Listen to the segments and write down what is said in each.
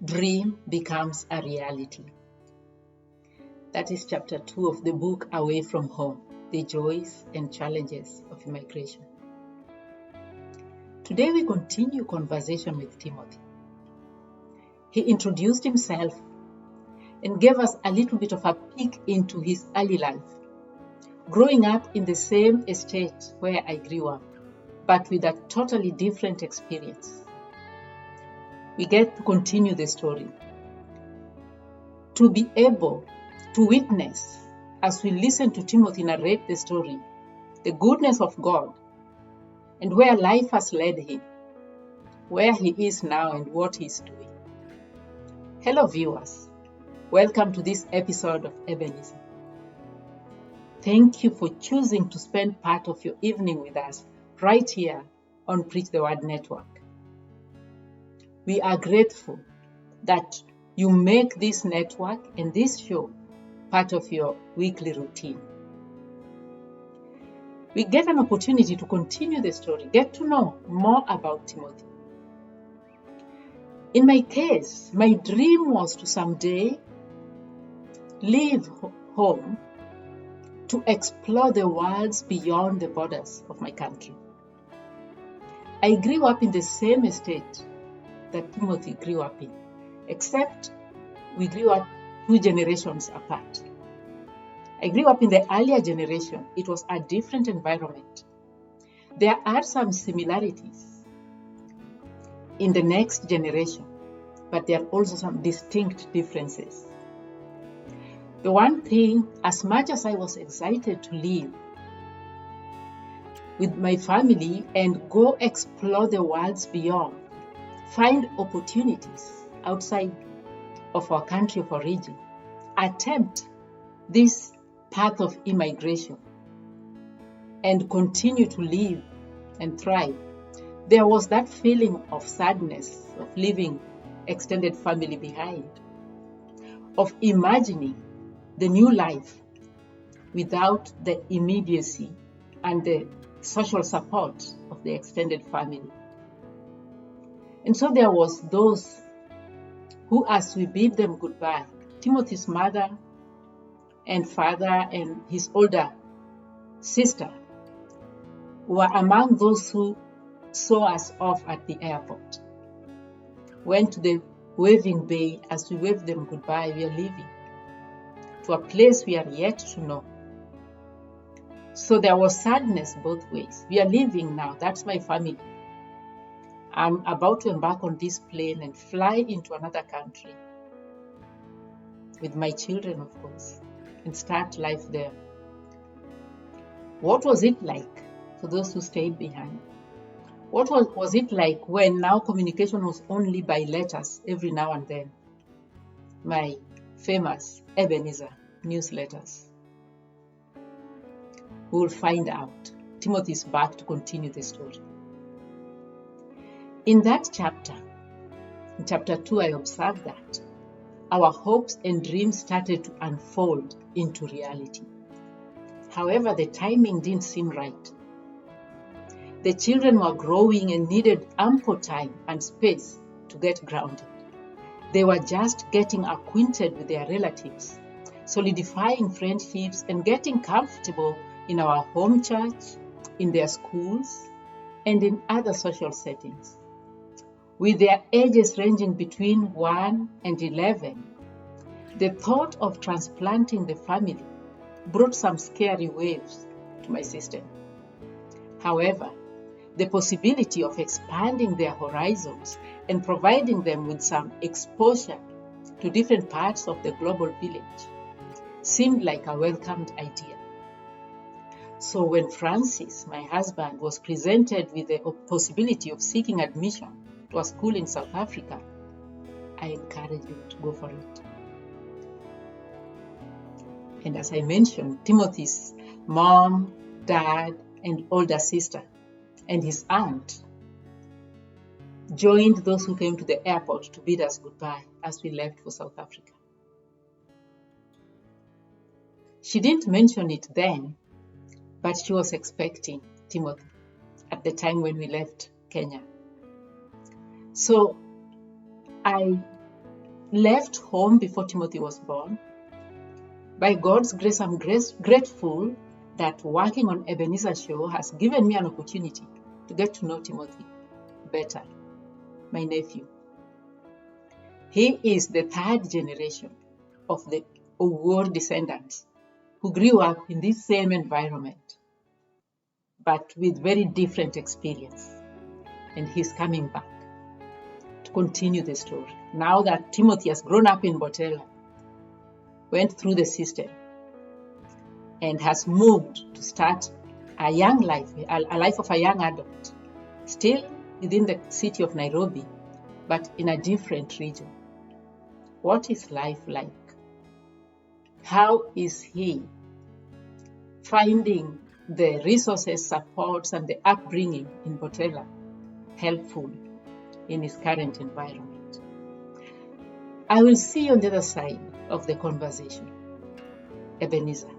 dream becomes a reality. That is chapter 2 of the book Away from Home, the joys and challenges of immigration. Today we continue conversation with Timothy. He introduced himself and gave us a little bit of a peek into his early life, growing up in the same estate where I grew up, but with a totally different experience. We get to continue the story, to be able to witness as we listen to Timothy narrate the story, the goodness of God, and where life has led him, where he is now and what he is doing. Hello viewers, welcome to this episode of Ebenezer. Thank you for choosing to spend part of your evening with us right here on Preach the Word Network. We are grateful that you make this network and this show part of your weekly routine. We get an opportunity to continue the story, get to know more about Timothy. In my case, my dream was to someday leave home to explore the worlds beyond the borders of my country. I grew up in the same estate that Timothy grew up in, except we grew up 2 generations apart. I grew up in the earlier generation. It was a different environment. There are some similarities in the next generation, but there are also some distinct differences. The one thing, as much as I was excited to live with my family and go explore the worlds beyond, find opportunities outside of our country of origin, attempt this path of immigration, and continue to live and thrive, there was that feeling of sadness of leaving extended family behind, of imagining the new life without the immediacy and the social support of the extended family. And so there was those who, as we bid them goodbye, Timothy's mother and father and his older sister were among those who saw us off at the airport, went to the waving bay. As we waved them goodbye, we are leaving to a place we are yet to know. So there was sadness both ways. We are leaving now, that's my family. I'm about to embark on this plane and fly into another country with my children, of course, and start life there. What was it like for those who stayed behind? What was it like when now communication was only by letters every now and then? My famous Ebenezer newsletters. We will find out. Timothy is back to continue the story. In that chapter, in chapter 2, I observed that our hopes and dreams started to unfold into reality. However, the timing didn't seem right. The children were growing and needed ample time and space to get grounded. They were just getting acquainted with their relatives, solidifying friendships, and getting comfortable in our home church, in their schools, and in other social settings. With their ages ranging between 1 and 11, the thought of transplanting the family brought some scary waves to my system. However, the possibility of expanding their horizons and providing them with some exposure to different parts of the global village seemed like a welcomed idea. So when Francis, my husband, was presented with the possibility of seeking admission to a school in South Africa, I encouraged him to go for it. And as I mentioned, Timothy's mom, dad, and older sister, and his aunt joined those who came to the airport to bid us goodbye as we left for South Africa. She didn't mention it then, but she was expecting Timothy at the time when we left Kenya. So I left home before Timothy was born. By God's grace, I'm grateful that working on Ebenezer Show has given me an opportunity to get to know Timothy better, my nephew. He is the third generation of the Ogot descendants who grew up in this same environment, but with very different experience. And he's coming back to continue the story. Now that Timothy has grown up in Botella, went through the system, and has moved to start a young life, a life of a young adult, still within the city of Nairobi, but in a different region. What is life like? How is he finding the resources, supports, and the upbringing in Botella helpful in his current environment? I will see you on the other side of the conversation. Ebenezer.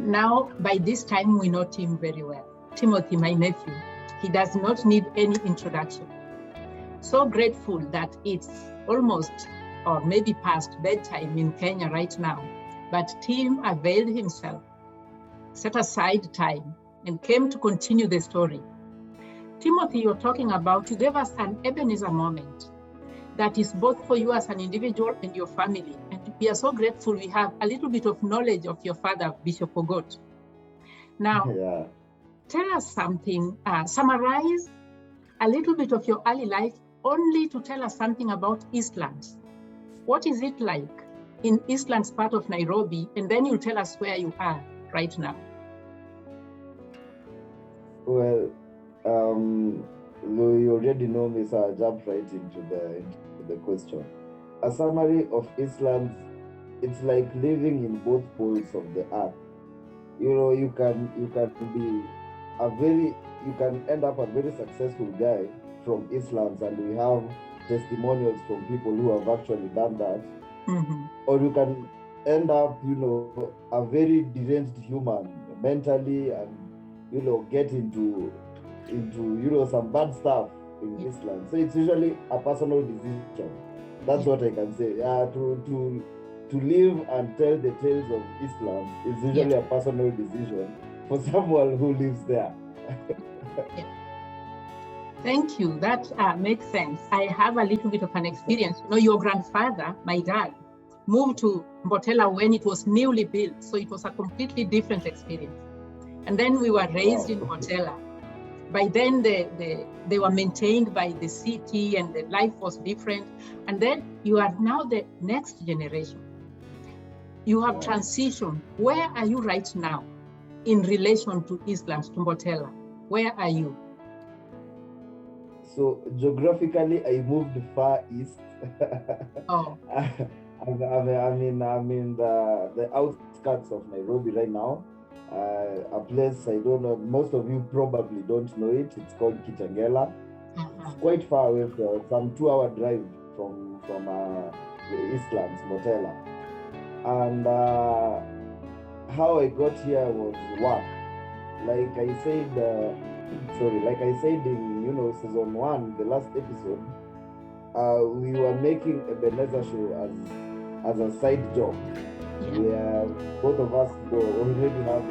Now, by this time, we know Tim very well. Timothy, my nephew, he does not need any introduction. So grateful that it's almost, or maybe past bedtime in Kenya right now, but Tim availed himself, set aside time, and came to continue the story. Timothy, you're talking about, you gave us an Ebenezer moment that is both for you as an individual and your family. And we are so grateful we have a little bit of knowledge of your father, Bishop Ogot. Now, Tell us something, summarize a little bit of your early life, only to tell us something about Eastlands. What is it like in Eastlands part of Nairobi? And then you'll tell us where you are right now. Well, you already know me, so I'll jump right into the question. A summary of Eastlands, it's like living in both poles of the earth. You can end up a very successful guy from Eastlands, and we have testimonials from people who have actually done that. Mm-hmm. Or you can end up, a very deranged human mentally, and get into some bad stuff in Eastlands. So it's usually a personal decision. That's what I can say. To live and tell the tales of Eastlands is usually a personal decision for someone who lives there. Thank you. That makes sense. I have a little bit of an experience. Your grandfather, my dad, moved to Botella when it was newly built, so it was a completely different experience. And then we were raised in Botella. By then, they were maintained by the city, and the life was different. And then you are now the next generation. You have transitioned. Where are you right now in relation to Eastlands, to Botella? Where are you? So geographically, I moved far east. Oh. I'm in the outskirts of Nairobi right now. A place I don't know, most of you probably don't know it. It's called Kitengela. It's quite far away, some 2-hour drive from the Eastlands, Botella. And how I got here was work. Like I said in season 1, the last episode, we were making Ebenezer Show as a side job. Where both of us already have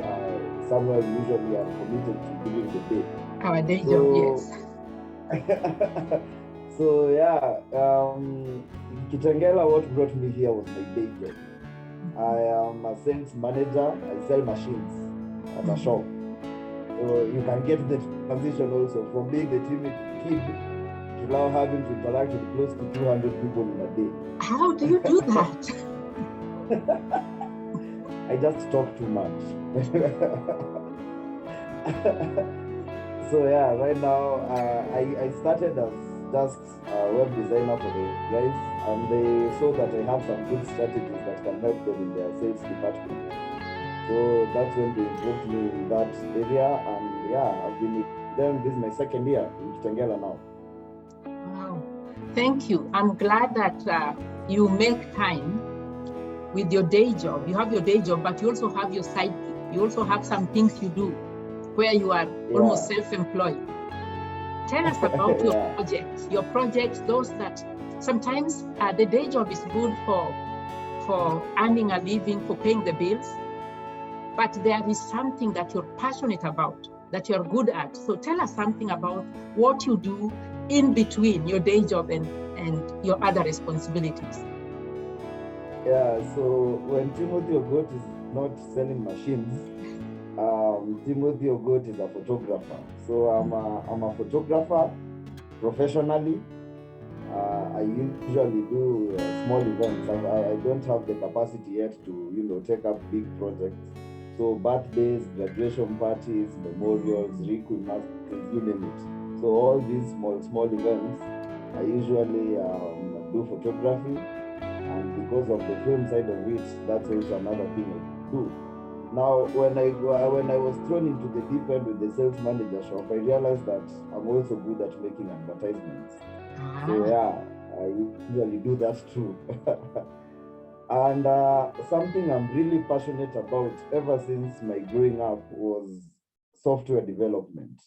somewhere we usually are committed to during the day. Our day job, yes. So Kitengela, what brought me here was my day job. I am a sales manager. I sell machines at a shop. So you can get the transition also from being the timid kid to now having to interact with close to 200 people in a day. How do you do that? I just talk too much. So right now I started as just a web designer for the guys, and they saw that I have some good strategies that can help them in their sales department. So that's when they involved me in that area, and yeah, I've been with them. This is my second year in Kitengela now. Wow. Thank you. I'm glad that you make time with your day job. You have your day job, but you also have your side gig. You also have some things you do where you are almost self-employed. Tell us about your projects, those that sometimes the day job is good for earning a living, for paying the bills, but there is something that you're passionate about, that you're good at. So tell us something about what you do in between your day job and your other responsibilities. Yeah, so when Timothy Ogot is not selling machines, Timothy Ogot is a photographer. So I'm a photographer professionally. I usually do small events. I don't have the capacity yet to take up big projects. So birthdays, graduation parties, memorials, requiem, you name it. So all these small events, I usually do photography, and because of the film side of it, that's also another thing I do. Now, when I was thrown into the deep end with the sales manager shop, I realized that I'm also good at making advertisements. So yeah, I usually do that too. And something I'm really passionate about ever since my growing up was software development.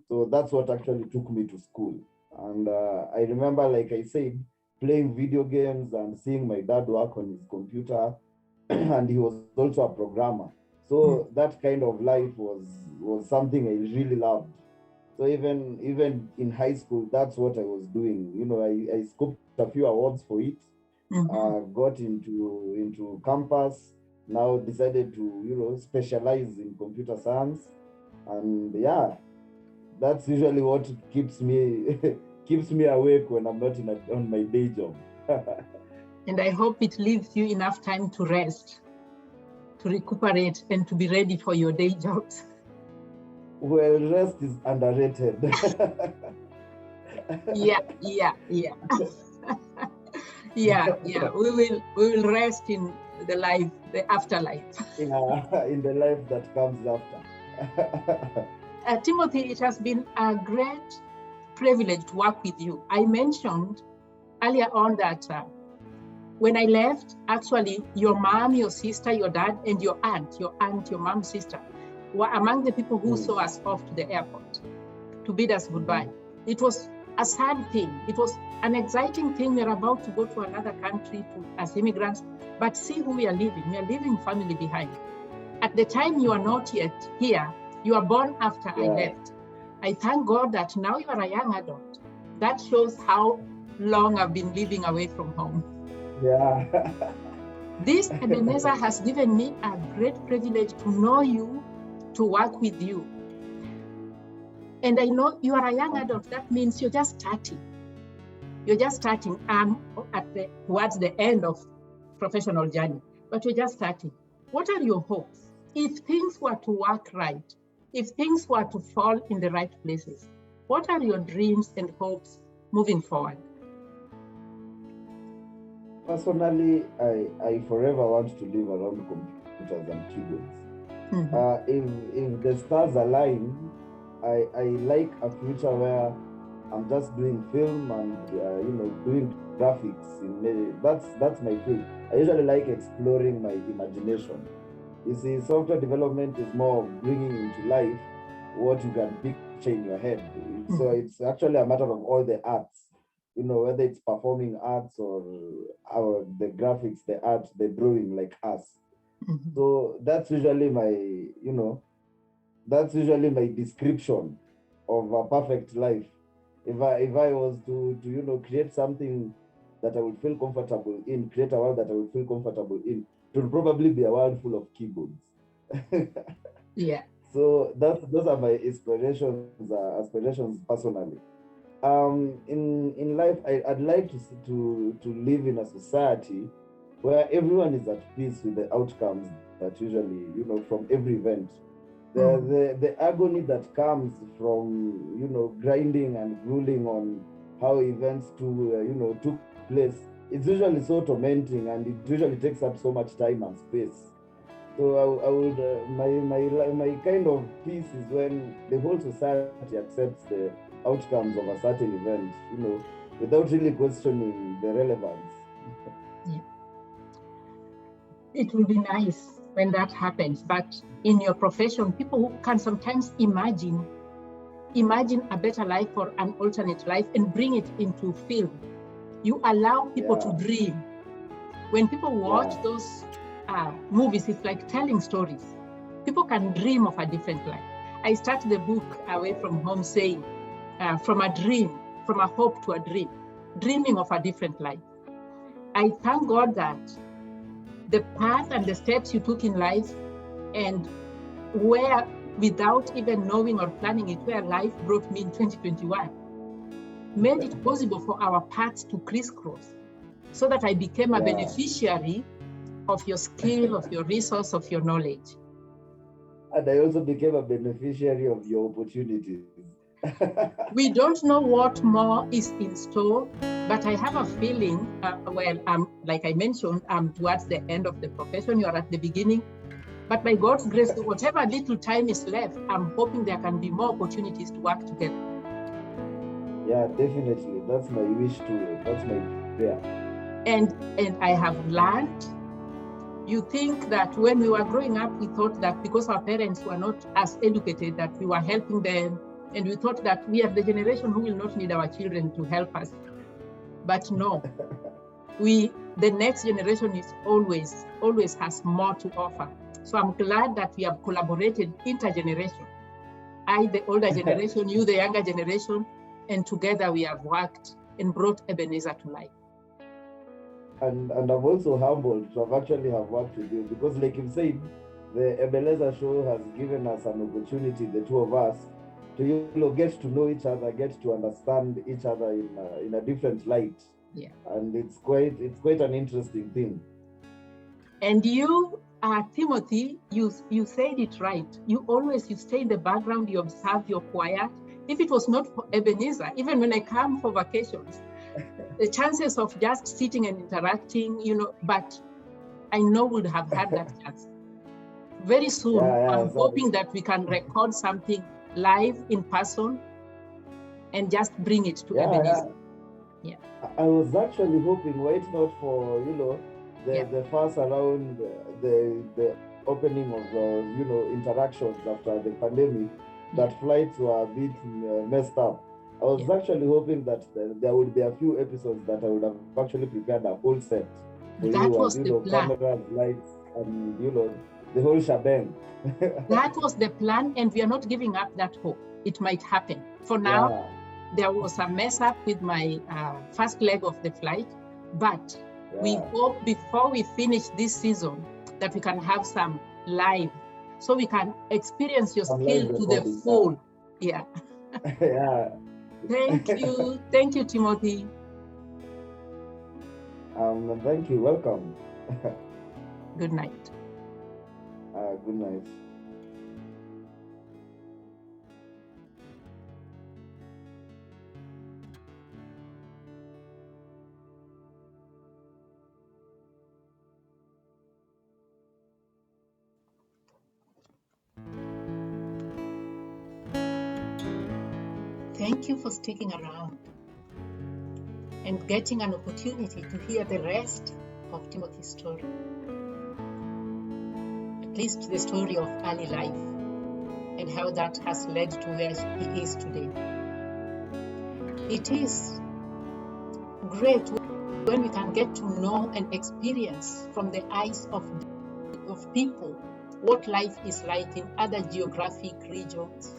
So that's what actually took me to school. And I remember, like I said, playing video games and seeing my dad work on his computer, and he was also a programmer. So that kind of life was something I really loved. So even in high school, that's what I was doing. I scooped a few awards for it. Got into campus. Now decided to specialize in computer science, and yeah, that's usually what keeps me keeps me awake when I'm not on my day job. And I hope it leaves you enough time to rest, to recuperate, and to be ready for your day jobs. Well, rest is underrated. Yeah. Yeah. We will rest in the afterlife. Yeah, in the life that comes after. Timothy, it has been a great privilege to work with you. I mentioned earlier on that when I left, actually, your mom, your sister, your dad, and your mom's sister, were among the people who saw us off to the airport to bid us goodbye. It was a sad thing. It was an exciting thing. We're about to go to another country as immigrants, but see who we are leaving. We are leaving family behind. At the time you are not yet here, you are born after I left. I thank God that now you are a young adult. That shows how long I've been living away from home. Yeah. This Ebenezer has given me a great privilege to know you, to work with you. And I know you are a young adult. That means you're just starting. You're just starting towards the end of professional journey, but you're just starting. What are your hopes? If things were to work right, if things were to fall in the right places, what are your dreams and hopes moving forward? Personally, I forever want to live around computers and keyboards. If the stars align, I like a future where I'm just doing film and doing graphics. That's my field. I usually like exploring my imagination. You see, software development is more of bringing into life what you can picture in your head. So it's actually a matter of all the arts, whether it's performing arts or the graphics, the art, the drawing, like us. So that's usually my description of a perfect life. If I was to create something that I would feel comfortable in, create a world that I would feel comfortable in, it would probably be a world full of keyboards. Yeah. So those are my aspirations personally. In life, I'd like to live in a society where everyone is at peace with the outcomes that usually, from every event. The agony that comes from, grinding and grueling on how events took place, it's usually so tormenting, and it usually takes up so much time and space. So I would my kind of peace is when the whole society accepts the outcomes of a certain event, without really questioning the relevance. Yeah. It will be nice when that happens, but in your profession, people who can sometimes imagine a better life or an alternate life and bring it into film. You allow people to dream. When people watch those movies, it's like telling stories. People can dream of a different life. I start the book Away from Home saying, from a dream, from a hope to a dream, dreaming of a different life. I thank God that the path and the steps you took in life, and where, without even knowing or planning it, where life brought me in 2021, made it possible for our paths to crisscross, so that I became a beneficiary of your skill, of your resource, of your knowledge. And I also became a beneficiary of your opportunities. We don't know what more is in store, but I have a feeling, like I mentioned, I'm towards the end of the profession, you are at the beginning. But by God's grace, whatever little time is left, I'm hoping there can be more opportunities to work together. Yeah, definitely. That's my wish too. That's my prayer. And I have learned, you think that when we were growing up, we thought that because our parents were not as educated, that we were helping them. And we thought that we are the generation who will not need our children to help us. But no, the next generation is always has more to offer. So I'm glad that we have collaborated intergeneration. I, the older generation, you, the younger generation, and together we have worked and brought Ebenezer to life. And I'm also humbled to actually have worked with you, because like you said, the Ebenezer Show has given us an opportunity, the two of us, to get to know each other, get to understand each other in a different light. Yeah. And it's quite an interesting thing. And you, Timothy, you said it right. You stay in the background, you observe, you're quiet. If it was not for Ebenezer, even when I come for vacations, the chances of just sitting and interacting, but I know would have had that chance. Very soon, I'm hoping that we can record something live in person and just bring it to Ebenezer. Yeah. I was actually hoping, why not for, the fuss around the opening of, interactions after the pandemic, that flights were a bit messed up. I was actually hoping that there would be a few episodes that I would have actually prepared a whole set for that was the plan. Cameras, lights, and the whole shebang. That was the plan, and we are not giving up that hope. It might happen. For now, there was a mess up with my first leg of the flight, but we hope before we finish this season that we can have some live, so we can experience your skill to the full. Yeah. Thank you, Timothy. Thank you. Welcome. Good night. Good night. Thank you for sticking around and getting an opportunity to hear the rest of Timothy's story. At least the story of early life and how that has led to where he is today. It is great when we can get to know and experience from the eyes of people what life is like in other geographic regions.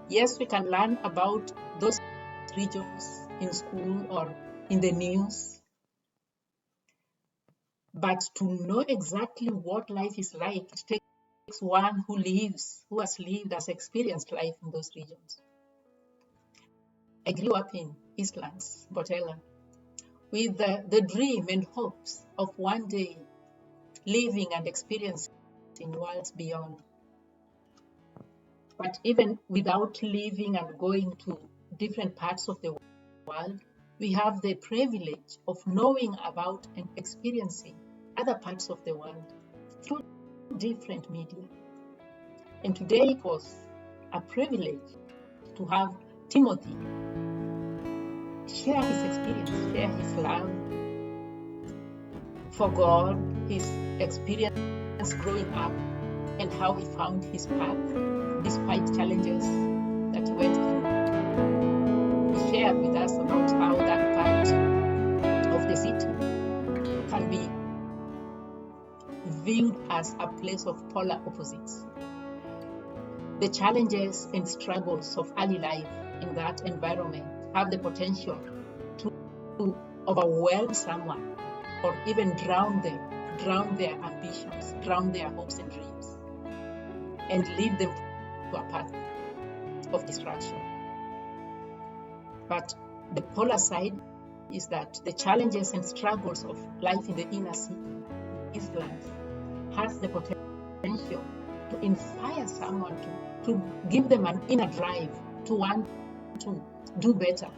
Yes, we can learn about those regions in school or in the news, but to know exactly what life is like, it takes one who has experienced life in those regions. I grew up in Eastlands, Botella, with the dream and hopes of one day living and experiencing worlds beyond. But even without living and going to different parts of the world, we have the privilege of knowing about and experiencing other parts of the world through different media. And today it was a privilege to have Timothy share his experience, share his love for God, his experience growing up, and how he found his path despite challenges that he went through. He shared with us about how that part of the city can be viewed as a place of polar opposites. The challenges and struggles of early life in that environment have the potential to overwhelm someone or even drown their ambitions, drown their hopes and dreams, and lead them to a path of destruction. But the polar side is that the challenges and struggles of life in the inner city, Islam, has the potential to inspire someone to give them an inner drive to want to do better,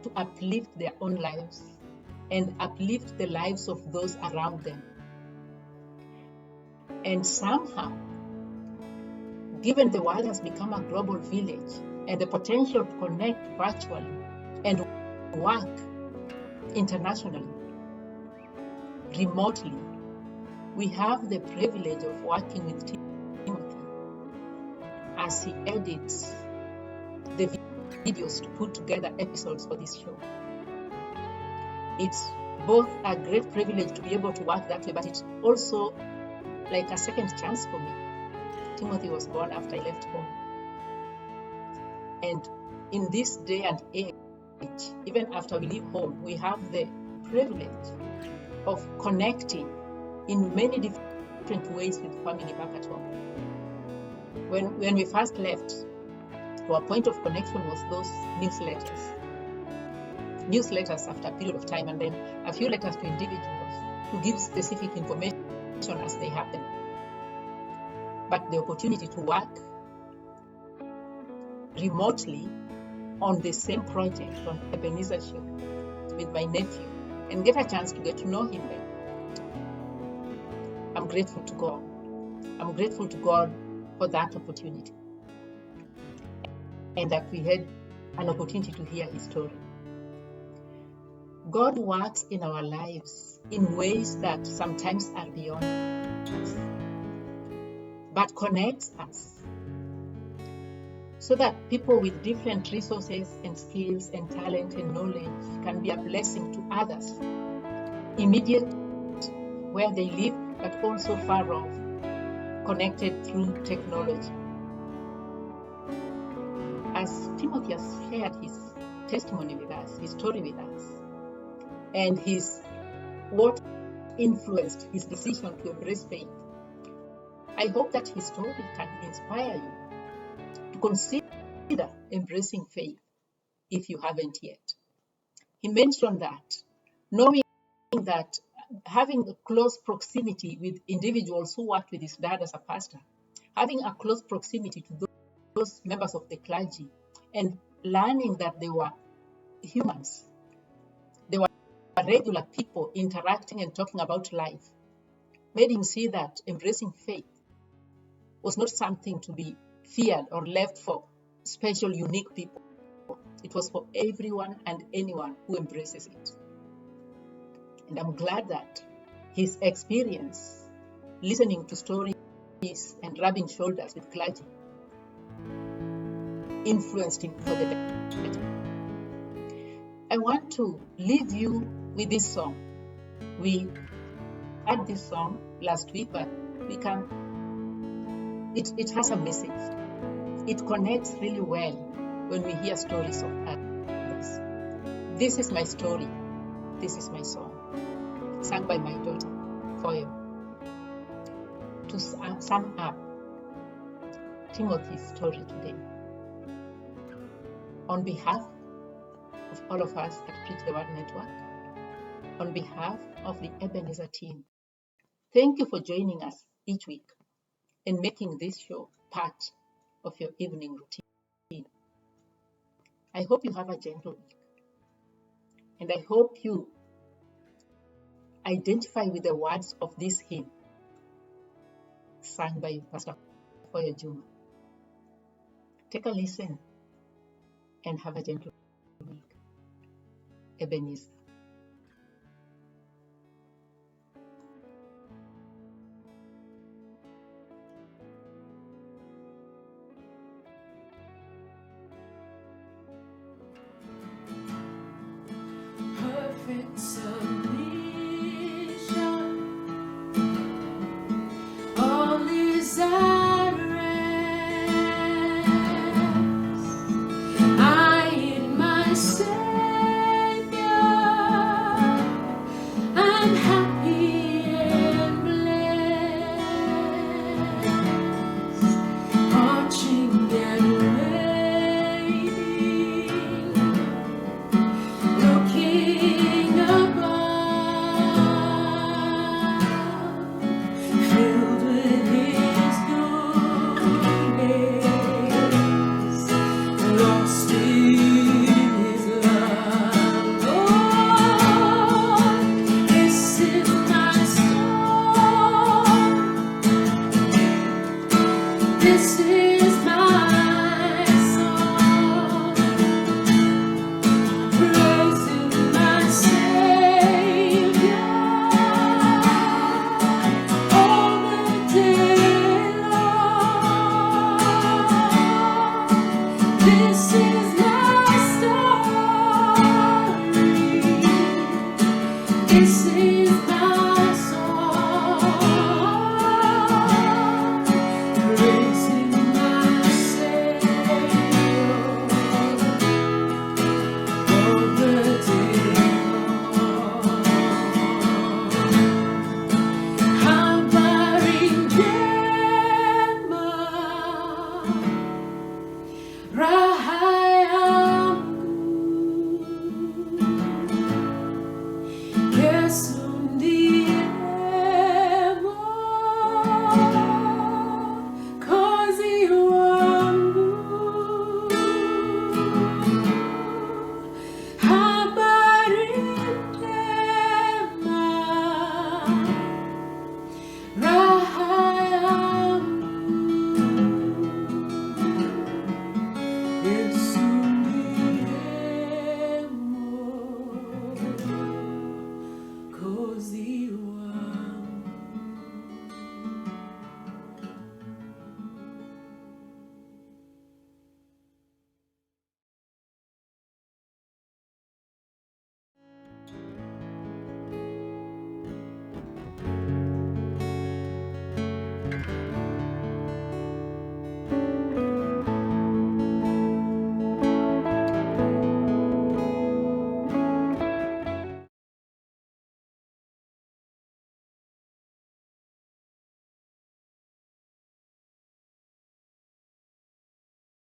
to uplift their own lives and uplift the lives of those around them. And somehow, given the world has become a global village and the potential to connect virtually and work internationally, remotely, we have the privilege of working with Timothy as he edits the videos to put together episodes for this show. It's both a great privilege to be able to work that way, but it's also like a second chance for me. Timothy was born after I left home. And in this day and age, even after we leave home, we have the privilege of connecting in many different ways with family back at home. When we first left, our point of connection was those newsletters after a period of time, and then a few letters to individuals to give specific information as they happen. But the opportunity to work remotely on the same project, on Ebenezer Show, with my nephew, and get a chance to get to know him better. I'm grateful to God. I'm grateful to God for that opportunity, and that we had an opportunity to hear his story. God works in our lives in ways that sometimes are beyond us, but connects us so that people with different resources and skills and talent and knowledge can be a blessing to others, immediate where they live, but also far off, connected through technology. As Timothy has shared his testimony with us, his story with us, and what influenced his decision to embrace faith, I hope that his story can inspire you to consider embracing faith if you haven't yet. He mentioned that knowing that having a close proximity with individuals who worked with his dad as a pastor, having a close proximity to those members of the clergy, and learning that they were humans, they were regular people interacting and talking about life, made him see that embracing faith was not something to be feared or left for special, unique people. It was for everyone and anyone who embraces it. And I'm glad that his experience, listening to stories and rubbing shoulders with clergy, influenced him for the better. I want to leave you with this song. We had this song last week, but it has a message. It connects really well when we hear stories of others. This is my story. This is my song, sung by my daughter, Foyo. To sum up Timothy's story today, on behalf of all of us at Preach the Word Network, on behalf of the Ebenezer team, thank you for joining us each week and making this show part of your evening routine. I hope you have a gentle week. And I hope you identify with the words of this hymn sung by Pastor Foya Juma. Take a listen and have a gentle week. Ebenezer. Perfect submission, all is at rest. I in my Savior, I'm happy and blessed, watching and waiting, looking above, filled with His goodness, lost in His love. Lord, this is my song. This is